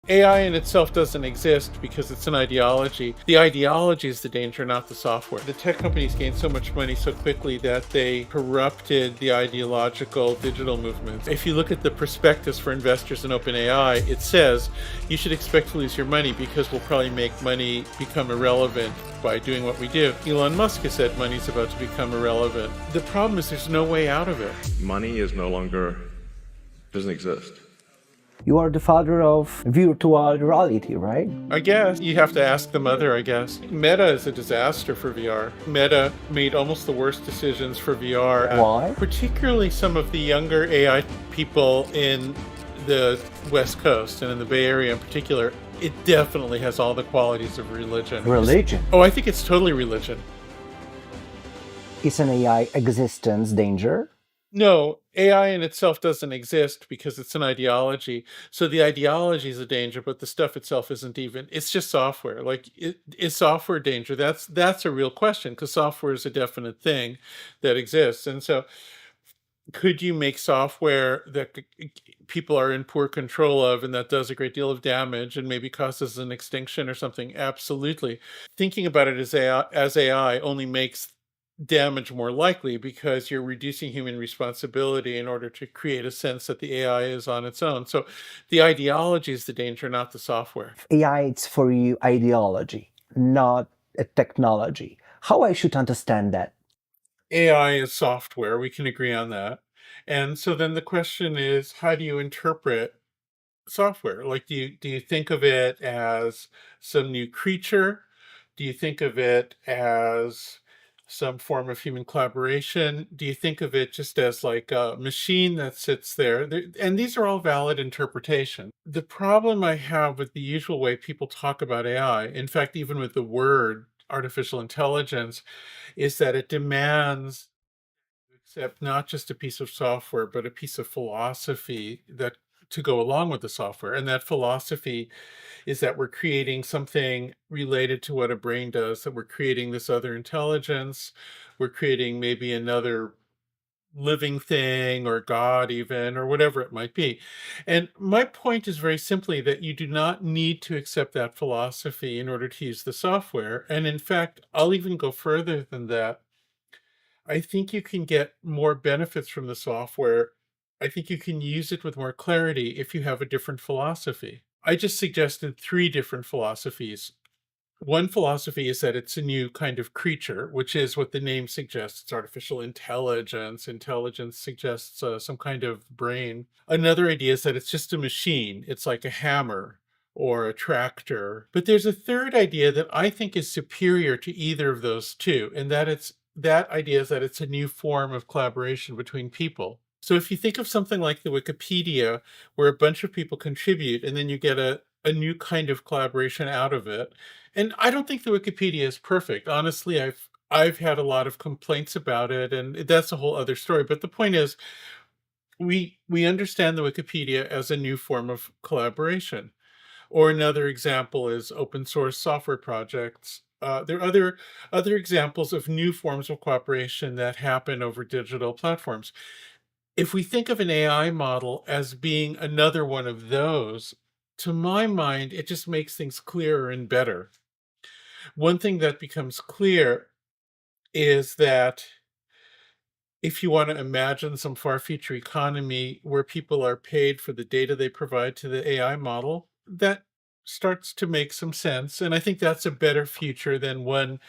AI in itself doesn't exist because it's an ideology. The ideology is the danger, not the software. The tech companies gained so much money so quickly that they corrupted the ideological digital movements. If you look at the prospectus for investors in OpenAI, it says you should expect to lose your money because we'll probably make money become irrelevant by doing what we do. Elon Musk has said money's about to become irrelevant. The problem is there's no way out of it. Money is no longer, doesn't exist. You are the father of virtual reality, right? I guess you have to ask the mother, I guess. Meta is a disaster for VR. Meta made almost the worst decisions for VR. Why? Particularly some of the younger AI people in the West Coast and in the Bay Area in particular. It definitely has all the qualities of religion. Religion. Oh, I think it's totally religion. Is an AI existence danger? No, AI in itself doesn't exist because it's an ideology. So the ideology is a danger, but the stuff itself isn't even. It's just software. Like, is software danger? That's a real question because software is a definite thing that exists. And so could you make software that people are in poor control of and that does a great deal of damage and maybe causes an extinction or something? Absolutely. Thinking about it as AI only makes damage more likely because you're reducing human responsibility in order to create a sense that the AI is on its own. So the ideology is the danger, not the software. AI is for you ideology, not a technology. How I should understand that? AI is software. We can agree on that. And so then the question is, how do you interpret software? Like, do you think of it as some new creature? Do you think of it as some form of human collaboration? Do you think of it just as like a machine that sits there? And these are all valid interpretations. The problem I have with the usual way people talk about AI, in fact, even with the word artificial intelligence, is that it demands accept not just a piece of software, but a piece of philosophy that to go along with the software. And that philosophy is that we're creating something related to what a brain does, that we're creating this other intelligence, we're creating maybe another living thing or God even, or whatever it might be. And my point is very simply that you do not need to accept that philosophy in order to use the software. And in fact, I'll even go further than that. I think you can get more benefits from the software. I think you can use it with more clarity if you have a different philosophy. I just suggested 3 different philosophies. One philosophy is that it's a new kind of creature, which is what the name suggests. It's artificial intelligence. Intelligence suggests some kind of brain. Another idea is that it's just a machine. It's like a hammer or a tractor. But there's a third idea that I think is superior to either of those two, and that idea is that it's a new form of collaboration between people. So if you think of something like the Wikipedia, where a bunch of people contribute and then you get a new kind of collaboration out of it. And I don't think the Wikipedia is perfect. Honestly, I've had a lot of complaints about it, and that's a whole other story. But the point is, we understand the Wikipedia as a new form of collaboration. Or another example is open source software projects. There are other examples of new forms of cooperation that happen over digital platforms. If we think of an AI model as being another one of those, to my mind, it just makes things clearer and better. One thing that becomes clear is that if you want to imagine some far future economy where people are paid for the data they provide to the AI model, that starts to make some sense. And I think that's a better future than one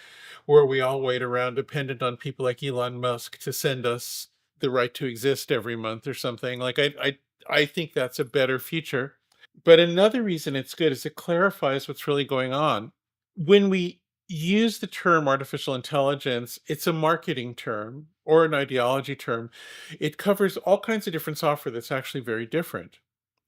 where we all wait around dependent on people like Elon Musk to send us the right to exist every month or something. Like I think that's a better future. But another reason it's good is it clarifies what's really going on. When we use the term artificial intelligence, it's a marketing term or an ideology term. It covers all kinds of different software that's actually very different.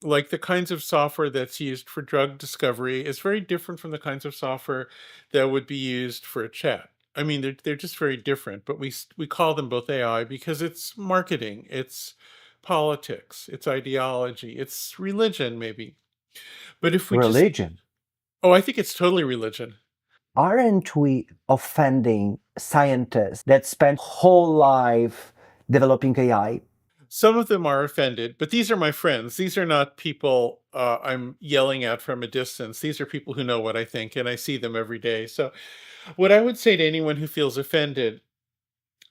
Like the kinds of software that's used for drug discovery is very different from the kinds of software that would be used for a chat. I mean, they're just very different, but we call them both AI because it's marketing, it's politics, it's ideology, it's religion, maybe. But if we just, Religion. oh, I think it's totally religion. Aren't we offending scientists that spend whole life developing AI? Some of them are offended, but these are my friends. These are not people I'm yelling at from a distance. These are people who know what I think, and I see them every day. So, what I would say to anyone who feels offended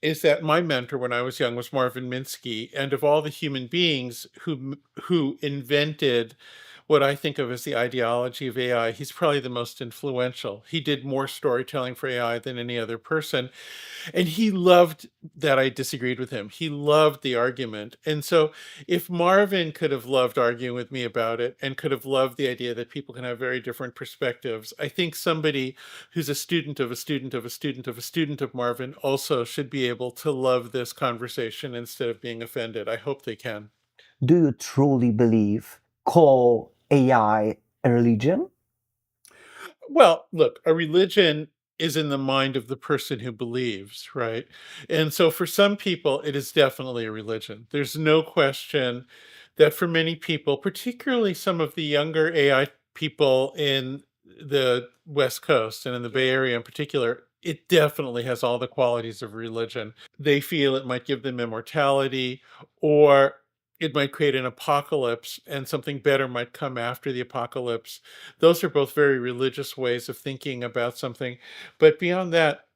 is that my mentor when I was young was Marvin Minsky, and of all the human beings who invented what I think of as the ideology of AI, he's probably the most influential. He did more storytelling for AI than any other person, and he loved that I disagreed with him. He loved the argument. And so if Marvin could have loved arguing with me about it and could have loved the idea that people can have very different perspectives, I think somebody who's a student of a student of a student of a student of Marvin also should be able to love this conversation instead of being offended. I hope they can. Do you truly believe call AI a religion? Well, look, a religion is in the mind of the person who believes, right? And so for some people, it is definitely a religion. There's no question that for many people, particularly some of the younger AI people in the West Coast and in the Bay Area in particular, it definitely has all the qualities of religion. They feel it might give them immortality, or it might create an apocalypse and something better might come after the apocalypse. Those are both very religious ways of thinking about something. But beyond that,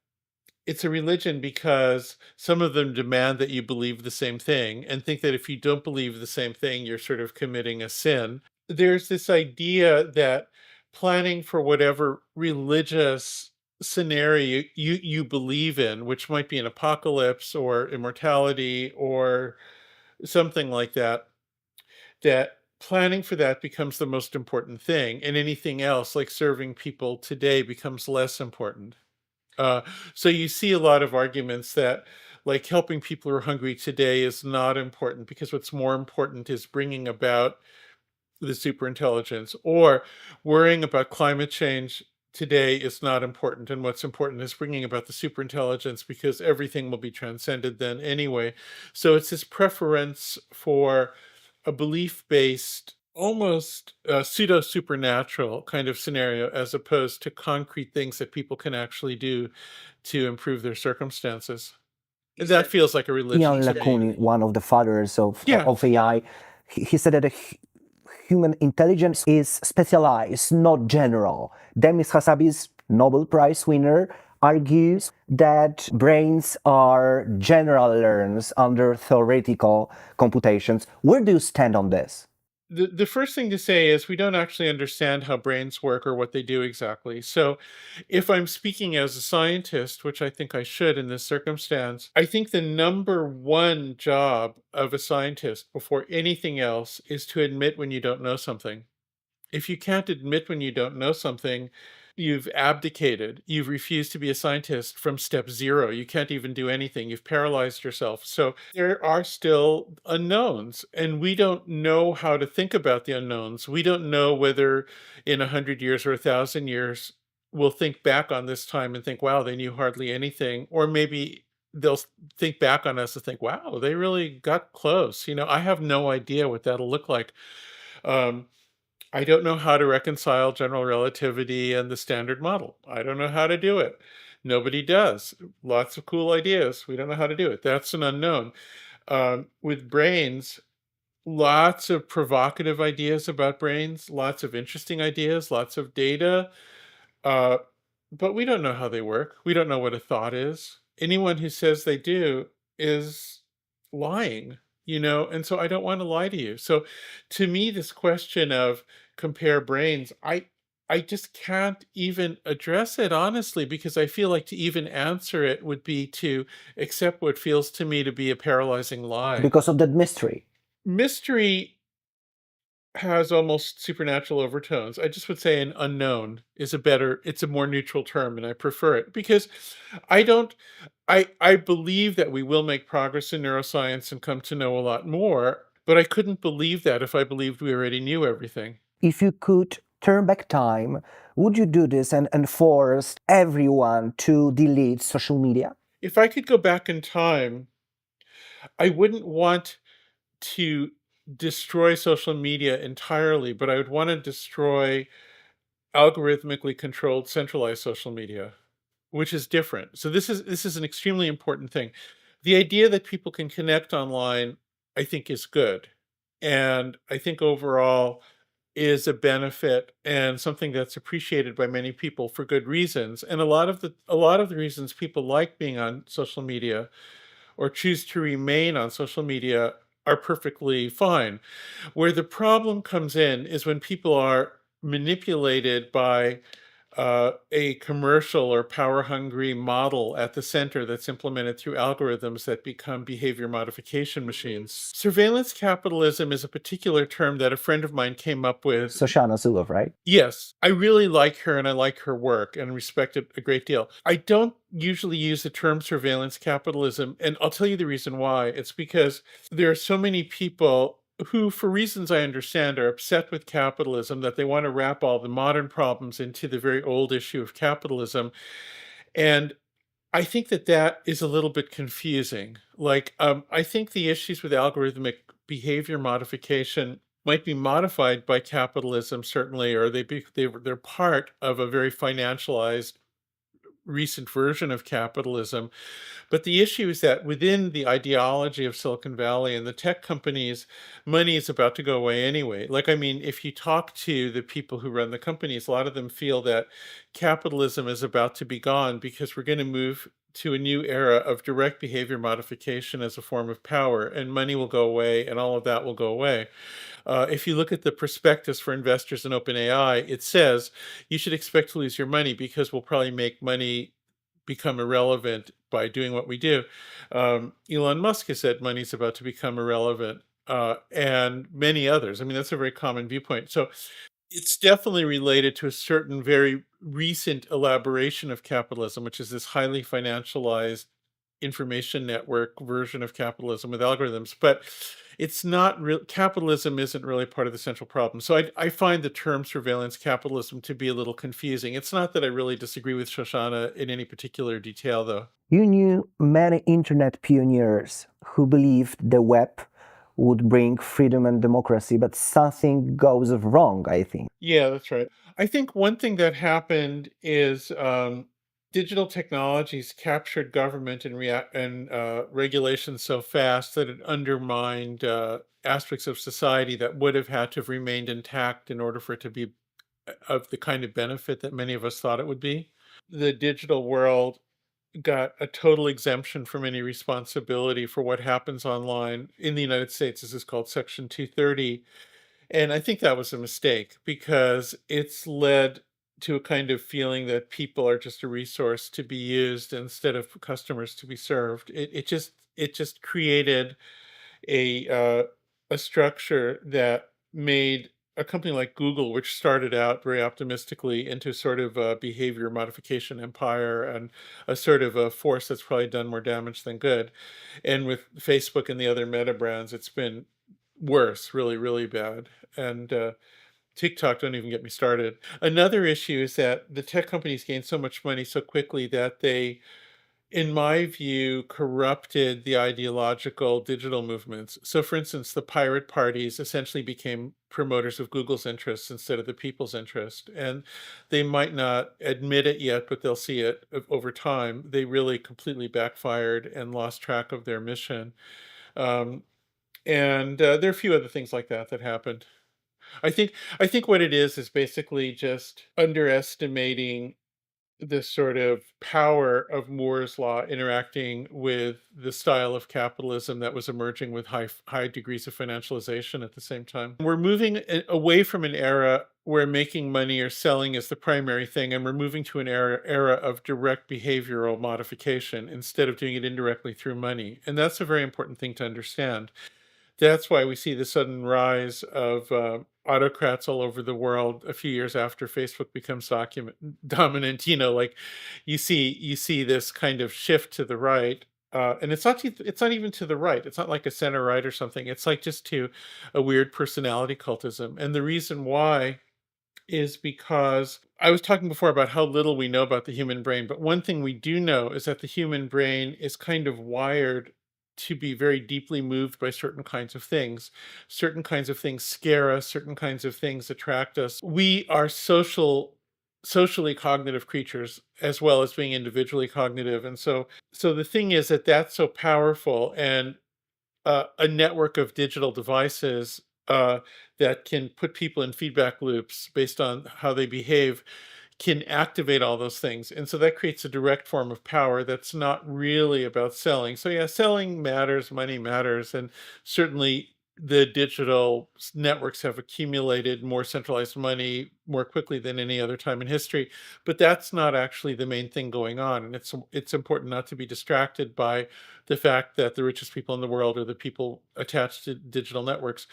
it's a religion because some of them demand that you believe the same thing and think that if you don't believe the same thing, you're sort of committing a sin. There's this idea that planning for whatever religious scenario you believe in, which might be an apocalypse or immortality or something like that, that planning for that becomes the most important thing, and anything else, like serving people today, becomes less important. Uh, so you see a lot of arguments that, like, helping people who are hungry today is not important because what's more important is bringing about the superintelligence, or worrying about climate change today is not important, and what's important is bringing about the superintelligence because everything will be transcended then anyway. So it's this preference for a belief-based, almost pseudo supernatural kind of scenario, as opposed to concrete things that people can actually do to improve their circumstances. That feels like a religion Ian to me. LeCun, one of the fathers Yeah. of AI, he said that human intelligence is specialized, not general. Demis Hassabis, Nobel Prize winner, argues that brains are general learns under theoretical computations. Where do you stand on this? The first thing to say is we don't actually understand how brains work or what they do exactly. So if I'm speaking as a scientist, which I think I should in this circumstance, I think the number one job of a scientist before anything else is to admit when you don't know something. If you can't admit when you don't know something, you've abdicated. You've refused to be a scientist from step zero. You can't even do anything. You've paralyzed yourself. So there are still unknowns, and we don't know how to think about the unknowns. We don't know whether in 100 years or 1,000 years, we'll think back on this time and think, wow, they knew hardly anything. Or maybe they'll think back on us and think, wow, they really got close. I have no idea what that'll look like. Um, I don't know how to reconcile general relativity and the standard model. I don't know how to do it. Nobody does. Lots of cool ideas. We don't know how to do it. That's an unknown. With brains, lots of provocative ideas about brains, lots of interesting ideas, lots of data. Uh, but we don't know how they work. We don't know what a thought is. Anyone who says they do is lying. And so I don't want to lie to you. So to me, this question of compare brains, I just can't even address it honestly, because I feel like to even answer it would be to accept what feels to me to be a paralyzing lie. Because of that mystery. Mystery has almost supernatural overtones. I just would say an unknown is it's a more neutral term, and I prefer it because I don't I believe that we will make progress in neuroscience and come to know a lot more, but I couldn't believe that if I believed we already knew everything. If you could turn back time, would you do this and force everyone to delete social media? If I could go back in time, I wouldn't want to destroy social media entirely, but I would want to destroy algorithmically controlled centralized social media, which is different. So this is an extremely important thing. The idea that people can connect online I think is good. And I think overall is a benefit and something that's appreciated by many people for good reasons. And a lot of the reasons people like being on social media or choose to remain on social media are perfectly fine. Where the problem comes in is when people are manipulated by a commercial or power hungry model at the center that's implemented through algorithms that become behavior modification machines. Surveillance capitalism is a particular term that a friend of mine came up with. Shoshana Zuboff, right? Yes, I really like her and I like her work and respect it a great deal. I don't usually use the term surveillance capitalism, and I'll tell you the reason why. It's because there are so many people who, for reasons I understand, are upset with capitalism that they want to wrap all the modern problems into the very old issue of capitalism. And I think that that is a little bit confusing. Like, I think the issues with algorithmic behavior modification might be modified by capitalism, certainly, or they're part of a very financialized recent version of capitalism. But the issue is that within the ideology of Silicon Valley and the tech companies, money is about to go away anyway. Like, I mean, if you talk to the people who run the companies, a lot of them feel that capitalism is about to be gone because we're going to move to a new era of direct behavior modification as a form of power, and money will go away, and all of that will go away. If you look at the prospectus for investors in OpenAI, it says you should expect to lose your money because we'll probably make money become irrelevant by doing what we do. Elon Musk has said money's about to become irrelevant, and many others. I mean, that's a very common viewpoint. So it's definitely related to a certain very recent elaboration of capitalism, which is this highly financialized information network version of capitalism with algorithms. But it's not real. Capitalism isn't really part of the central problem. So I find the term surveillance capitalism to be a little confusing. It's not that I really disagree with Shoshana in any particular detail, though. You knew many internet pioneers who believed the web would bring freedom and democracy, but something goes wrong, I think. Yeah, that's right. I think one thing that happened is digital technologies captured government and regulations so fast that it undermined aspects of society that would have had to have remained intact in order for it to be of the kind of benefit that many of us thought it would be. The digital world got a total exemption from any responsibility for what happens online. In the United States, this is called Section 230. And I think that was a mistake because it's led to a kind of feeling that people are just a resource to be used instead of customers to be served. It just created a a structure that made a company like Google, which started out very optimistically, into sort of a behavior modification empire and a sort of a force that's probably done more damage than good. And with Facebook and the other meta brands, it's been worse, really, really bad. And TikTok, don't even get me started. Another issue is that the tech companies gained so much money so quickly that they, in my view, corrupted the ideological digital movements. So, for instance, the pirate parties essentially became promoters of Google's interests instead of the people's interest. And they might not admit it yet, but they'll see it over time. They really completely backfired and lost track of their mission. Um, and there are a few other things like that that happened. I think what it is basically just underestimating the sort of power of Moore's law interacting with the style of capitalism that was emerging with high degrees of financialization at the same time. We're moving away from an era where making money or selling is the primary thing, and we're moving to an era of direct behavioral modification instead of doing it indirectly through money. And that's a very important thing to understand. That's why we see the sudden rise of autocrats all over the world a few years after Facebook becomes dominant. Like you see this kind of shift to the right, and it's not even to the right. It's not like a center right or something. It's like just to a weird personality cultism. And the reason why is because I was talking before about how little we know about the human brain, but one thing we do know is that the human brain is kind of wired to be very deeply moved by certain kinds of things. Certain kinds of things scare us, certain kinds of things attract us. We are socially cognitive creatures as well as being individually cognitive. And so the thing is that that's so powerful, and a network of digital devices that can put people in feedback loops based on how they behave can activate all those things. And so that creates a direct form of power that's not really about selling. So, yeah, selling matters, money matters, and certainly the digital networks have accumulated more centralized money more quickly than any other time in history. But that's not actually the main thing going on. And it's important not to be distracted by the fact that the richest people in the world are the people attached to digital networks.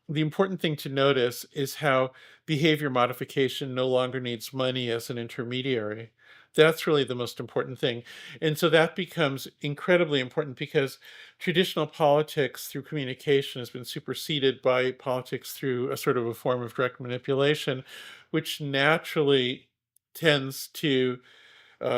The important thing to notice is how behavior modification no longer needs money as an intermediary. That's really the most important thing. And so that becomes incredibly important because traditional politics through communication has been superseded by politics through a sort of a form of direct manipulation, which naturally tends to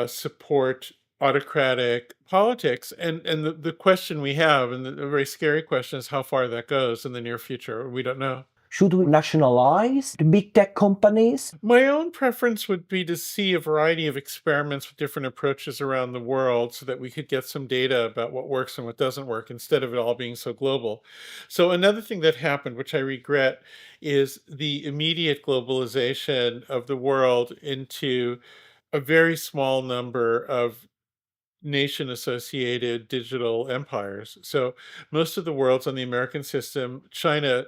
support autocratic politics. And the question we have, and the very scary question, is how far that goes in the near future. We don't know. Should we nationalize the big tech companies? My own preference would be to see a variety of experiments with different approaches around the world so that we could get some data about what works and what doesn't work instead of it all being so global. So, another thing that happened, which I regret, is the immediate globalization of the world into a very small number of nation associated digital empires. So most of the world's on the American system. China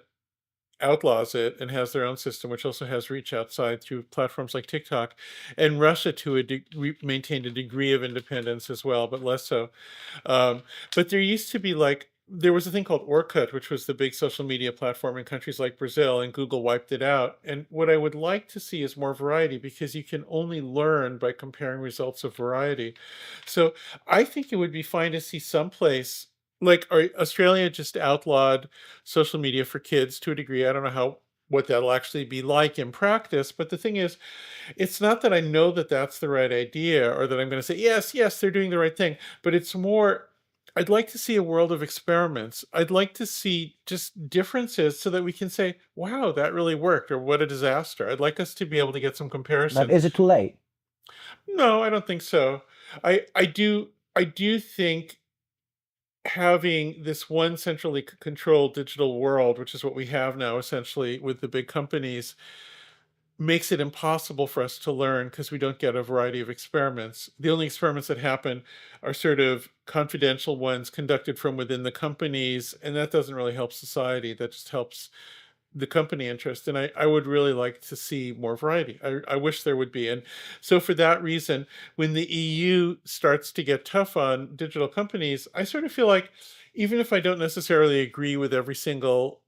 outlaws it and has their own system, which also has reach outside through platforms like TikTok. And Russia, to a maintained a degree of independence as well, but less so. Um, but there used to be there was a thing called Orkut, which was the big social media platform in countries like Brazil, and Google wiped it out. And what I would like to see is more variety because you can only learn by comparing results of variety. So I think it would be fine to see someplace like Australia just outlawed social media for kids to a degree. I don't know what that'll actually be like in practice, but the thing is, it's not that I know that that's the right idea or that I'm going to say, yes, yes, they're doing the right thing, but it's more, I'd like to see a world of experiments. I'd like to see just differences so that we can say, wow, that really worked, or what a disaster. I'd like us to be able to get some But comparison. is it too late? No, I don't think so. I do think having this one centrally controlled digital world, which is what we have now essentially with the big companies, makes it impossible for us to learn because we don't get a variety of experiments. The only experiments that happen are sort of confidential ones conducted from within the companies, and that doesn't really help society. That just helps the company interest. And I would really like to see more variety. I wish there would be. And so for that reason, when the EU starts to get tough on digital companies, I sort of feel like even if I don't necessarily agree with every single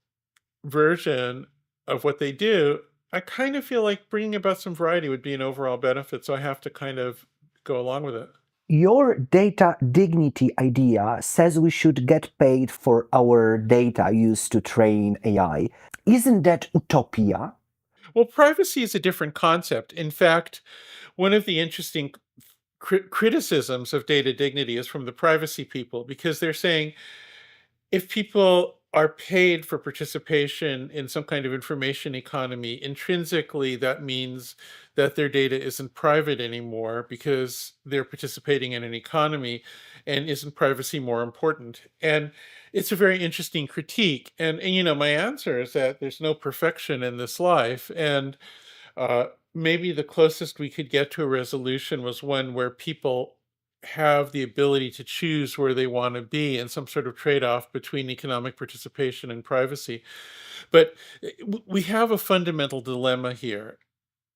version of what they do, I kind of feel like bringing about some variety would be an overall benefit. So I have to kind of go along with it. Your data dignity idea says we should get paid for our data used to train AI. Isn't that utopia? Well, privacy is a different concept. In fact, one of the interesting criticisms of data dignity is from the privacy people because they're saying if people are paid for participation in some kind of information economy, intrinsically that means that their data isn't private anymore because they're participating in an economy, and isn't privacy more important? And it's a very interesting critique. And my answer is that there's no perfection in this life. And maybe the closest we could get to a resolution was one where people have the ability to choose where they want to be and some sort of trade-off between economic participation and privacy. But we have a fundamental dilemma here.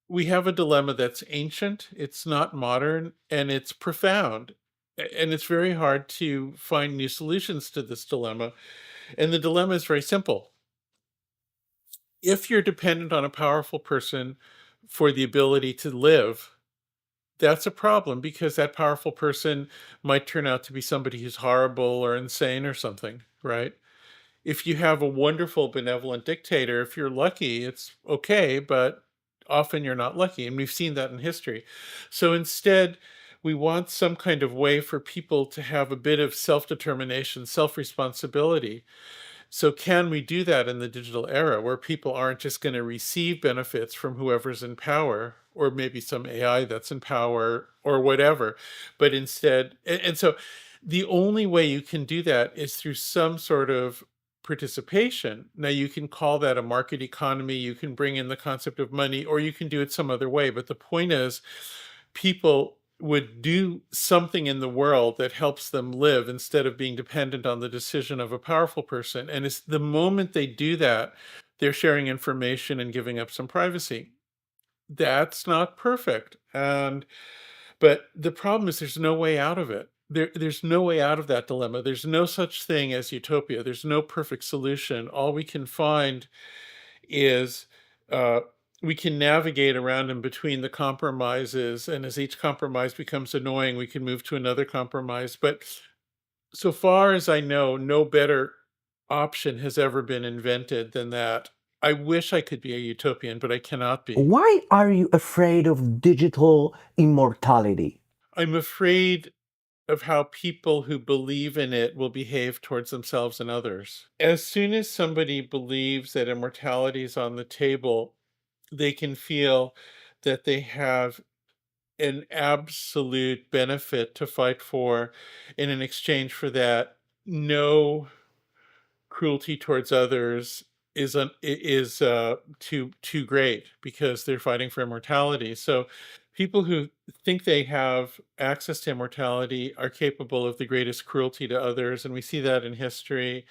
We have a dilemma that's ancient, it's not modern, and it's profound. And it's very hard to find new solutions to this dilemma. And the dilemma is very simple. If you're dependent on a powerful person for the ability to live, that's a problem because that powerful person might turn out to be somebody who's horrible or insane or something, right? If you have a wonderful, benevolent dictator, if you're lucky, it's okay, but often you're not lucky. And we've seen that in history. So instead, we want some kind of way for people to have a bit of self determination, self responsibility. So can we do that in the digital era where people aren't just going to receive benefits from whoever's in power or maybe some AI that's in power or whatever, but instead, and so the only way you can do that is through some sort of participation. Now, you can call that a market economy, you can bring in the concept of money, or you can do it some other way. But the point is, people would do something in the world that helps them live instead of being dependent on the decision of a powerful person. And it's the moment they do that, they're sharing information and giving up some privacy. That's not perfect. But the problem is there's no way out of it. There's no way out of that dilemma. There's no such thing as utopia. There's no perfect solution. All we can find is uh, we can navigate around in between the compromises, and as each compromise becomes annoying, we can move to another compromise. But so far as I know, no better option has ever been invented than that. I wish I could be a utopian, but I cannot be. Why are you afraid of digital immortality? I'm afraid of how people who believe in it will behave towards themselves and others. As soon as somebody believes that immortality is on the table, they can feel that they have an absolute benefit to fight for, and in exchange for that, no cruelty towards others is too great because they're fighting for immortality. So people who think they have access to immortality are capable of the greatest cruelty to others, and we see that in history,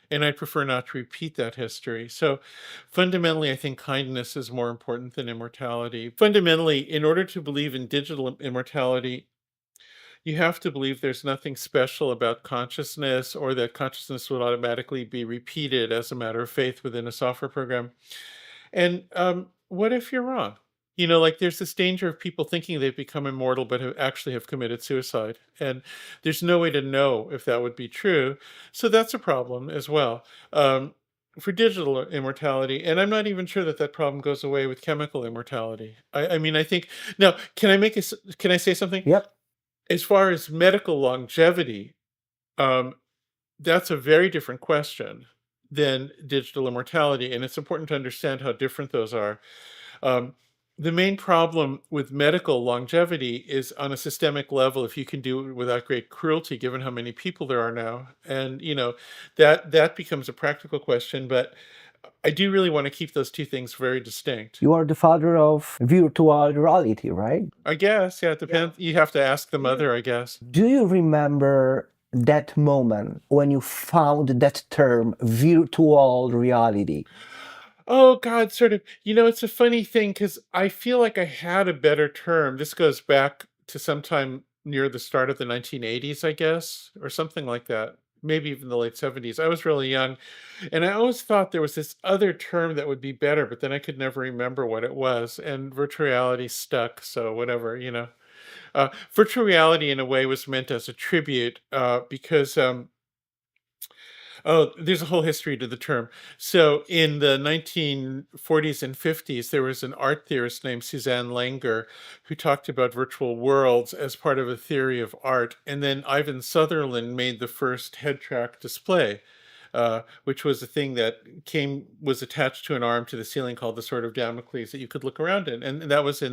and I prefer not to repeat that history. So fundamentally, I think kindness is more important than immortality. Fundamentally, in order to believe in digital immortality, you have to believe there's nothing special about consciousness, or that consciousness would automatically be repeated as a matter of faith within a software program. And what if you're wrong? Like, there's this danger of people thinking they've become immortal, but actually have committed suicide. And there's no way to know if that would be true. So that's a problem as well. For digital immortality, and I'm not even sure that that problem goes away with chemical immortality. I mean, I think now, can I say something? Yep. As far as medical longevity, um, that's a very different question than digital immortality, and it's important to understand how different those are. Um, the main problem with medical longevity is on a systemic level, if you can do it without great cruelty, given how many people there are now. And that becomes a practical question, but I do really want to keep those two things very distinct. You are the father of virtual reality, right? I guess, yeah, it depends. You have to ask the mother, I guess. Do you remember that moment when you found that term, virtual reality? Oh God, sort of. It's a funny thing because I feel like I had a better term. This goes back to sometime near the start of the 1980s, I guess, or something like that. Maybe even the late 70s. I was really young, and I always thought there was this other term that would be better, but then I could never remember what it was. And virtual reality stuck, so whatever. Virtual reality, in a way, was meant as a tribute because oh, there's a whole history to the term. So in the 1940s and 50s, there was an art theorist named Suzanne Langer who talked about virtual worlds as part of a theory of art. And then Ivan Sutherland made the first head track display, which was a thing that was attached to an arm to the ceiling called the Sword of Damocles that you could look around in. And that was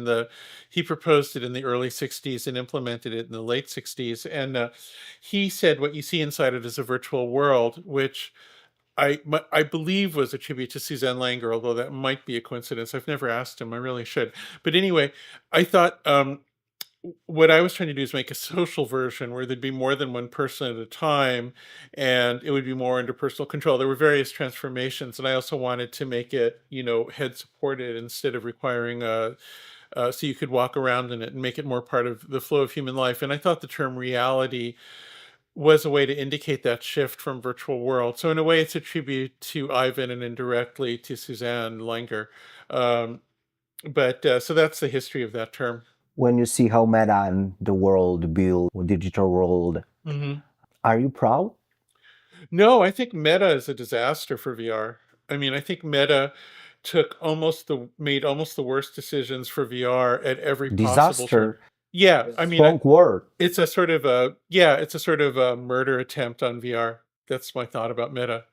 he proposed it in the early 60s and implemented it in the late 60s. And he said what you see inside it is a virtual world, which I believe was a tribute to Suzanne Langer, although that might be a coincidence. I've never asked him. I really should. But anyway, I thought what I was trying to do is make a social version where there'd be more than one person at a time, and it would be more under personal control. There were various transformations, and I also wanted to make it, head supported instead of requiring so you could walk around in it and make it more part of the flow of human life. And I thought the term reality was a way to indicate that shift from virtual world. So in a way, it's a tribute to Ivan and indirectly to Suzanne Langer. But so that's the history of that term. When you see how Meta and the world build a digital world, are you proud? No, I think Meta is a disaster for VR. I mean, I think Meta made almost the worst decisions for VR at every possible turn. Disaster. Yeah, I mean, Strong word. it's a sort of a murder attempt on VR. That's my thought about Meta.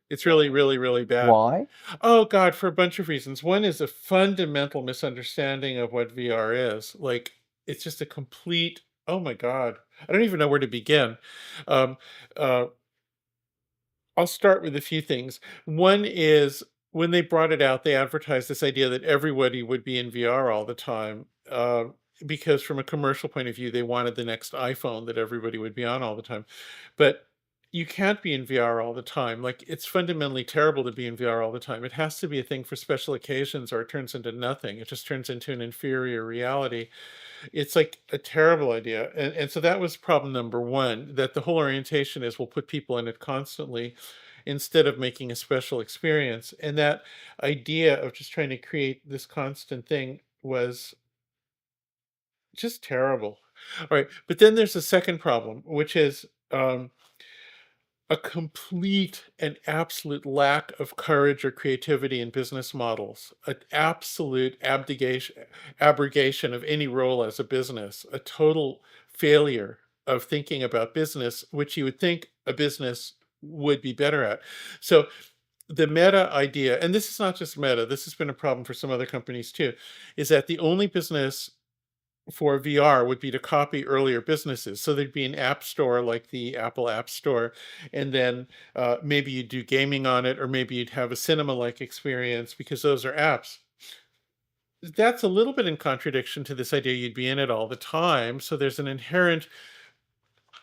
It's really, really, really bad. Why? Oh God, for a bunch of reasons. One is a fundamental misunderstanding of what VR is. Like, it's just a complete, oh my God. I don't even know where to begin. Um, uh, I'll start with a few things. One is when they brought it out, they advertised this idea that everybody would be in VR all the time. Because from a commercial point of view, they wanted the next iPhone that everybody would be on all the time. But you can't be in VR all the time. Like, it's fundamentally terrible to be in VR all the time. It has to be a thing for special occasions, or it turns into nothing. It just turns into an inferior reality. It's like a terrible idea. And so that was problem number one, that the whole orientation is we'll put people in it constantly instead of making a special experience. And that idea of just trying to create this constant thing was just terrible. All right. But then there's a second problem, which is a complete and absolute lack of courage or creativity in business models, an absolute abrogation of any role as a business, a total failure of thinking about business, which you would think a business would be better at. So the meta idea, and this is not just Meta, this has been a problem for some other companies too, is that the only business for VR would be to copy earlier businesses. So there'd be an app store like the Apple App Store, and then maybe you'd do gaming on it, or maybe you'd have a cinema-like experience because those are apps. That's a little bit in contradiction to this idea you'd be in it all the time. So there's an inherent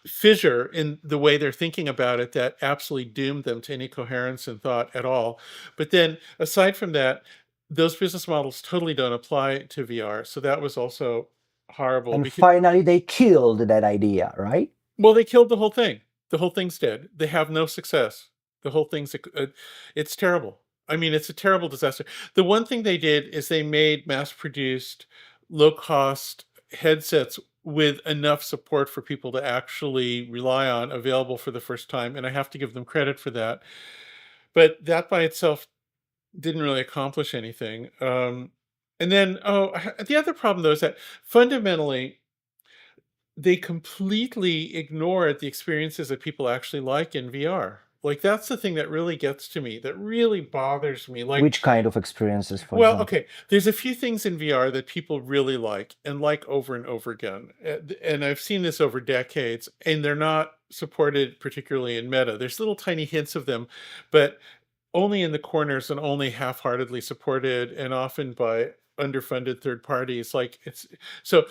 fissure in the way they're thinking about it that absolutely doomed them to any coherence in thought at all. But then aside from that, those business models totally don't apply to VR. So that was also horrible And because, finally, they killed that idea, right? well, they killed the whole thing. The whole thing's dead. They have no success. The whole thing's it's terrible. I mean, it's a terrible disaster. The one thing they did is they made mass-produced, low-cost headsets with enough support for people to actually rely on, available for the first time, and I have to give them credit for that. But that by itself didn't really accomplish anything. And then, the other problem though is that fundamentally they completely ignored the experiences that people actually like in VR. Like, that's the thing that really gets to me, that really bothers me. Like, Which kind of experiences, for well, example? okay, there's a few things in VR that people really like and like over and over again. And I've seen this over decades, and they're not supported particularly in Meta. There's little tiny hints of them, but only in the corners and only half-heartedly supported, and often by underfunded third parties. Like, it's so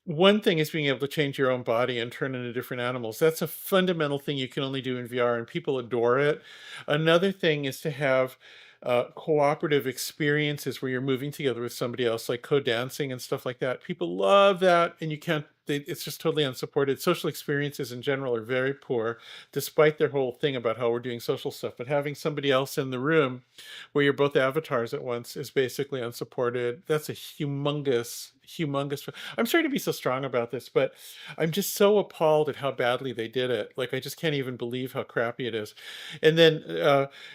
one thing is being able to change your own body and turn into different animals. That's a fundamental thing you can only do in VR, and people adore it. Another thing is to have cooperative experiences where you're moving together with somebody else, like co-dancing and stuff like that. People love that, and you can't, it's just totally unsupported. Social experiences in general are very poor, despite their whole thing about how we're doing social stuff. But having somebody else in the room where you're both avatars at once is basically unsupported. That's a humongous, humongous. I'm sorry to be so strong about this, but I'm just so appalled at how badly they did it. Like, I just can't even believe how crappy it is. And then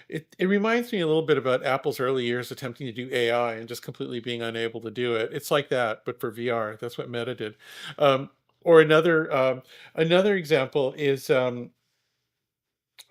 it reminds me a little bit about Apple's early years attempting to do AI and just completely being unable to do it. It's like that, but for VR. That's what Meta did. Or another example is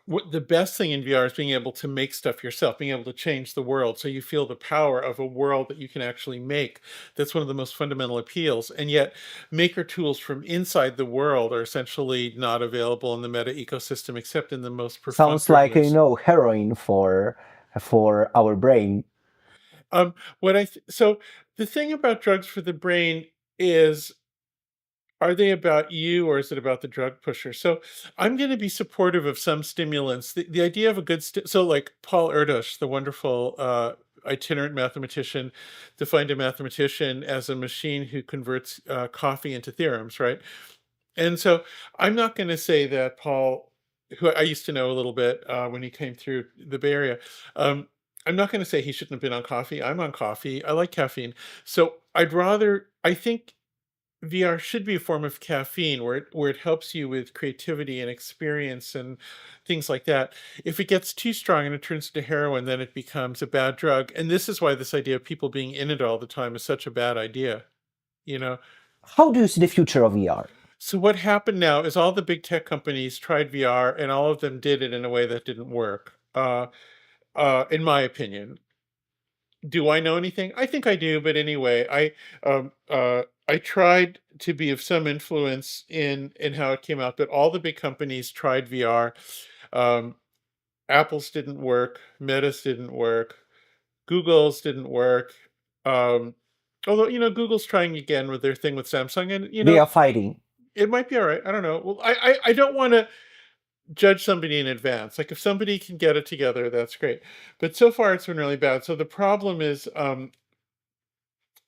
what the best thing in VR is being able to make stuff yourself, being able to change the world. So you feel the power of a world that you can actually make. That's one of the most fundamental appeals. And yet maker tools from inside the world are essentially not available in the Meta ecosystem, except in the most Sounds perfunctory like, use. heroin for our brain. So the thing about drugs for the brain is, are they about you, or is it about the drug pusher? So I'm going to be supportive of some stimulants. The idea of a good, so like Paul Erdős, the wonderful itinerant mathematician, defined a mathematician as a machine who converts coffee into theorems, right? And so I'm not going to say that Paul, who I used to know a little bit when he came through the Bay Area, I'm not going to say he shouldn't have been on coffee. I'm on coffee. I like caffeine. So I think VR should be a form of caffeine where it helps you with creativity and experience and things like that. If it gets too strong and it turns into heroin, then it becomes a bad drug. And this is why this idea of people being in it all the time is such a bad idea, you know? How do you see the future of VR? So what happened now is all the big tech companies tried VR, and all of them did it in a way that didn't work, in my opinion. Do I know anything? I think I do, but anyway, I tried to be of some influence in how it came out, but all the big companies tried VR. Um, Apple's didn't work, Meta's didn't work, Google's didn't work. Um, Although, Google's trying again with their thing with Samsung, and They are fighting. it might be all right. I don't know. Well, I don't want to judge somebody in advance. Like if somebody can get it together, that's great. But so far, it's been really bad. So the problem is,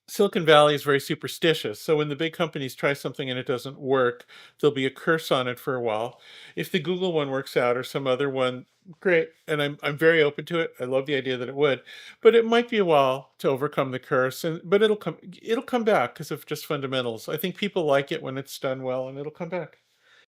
Silicon Valley is very superstitious. So when the big companies try something and it doesn't work, there'll be a curse on it for a while. If the Google one works out or some other one, great. And I'm very open to it. I love the idea that it would, but it might be a while to overcome the curse. But it'll come back because of just fundamentals. I think people like it when it's done well, and it'll come back.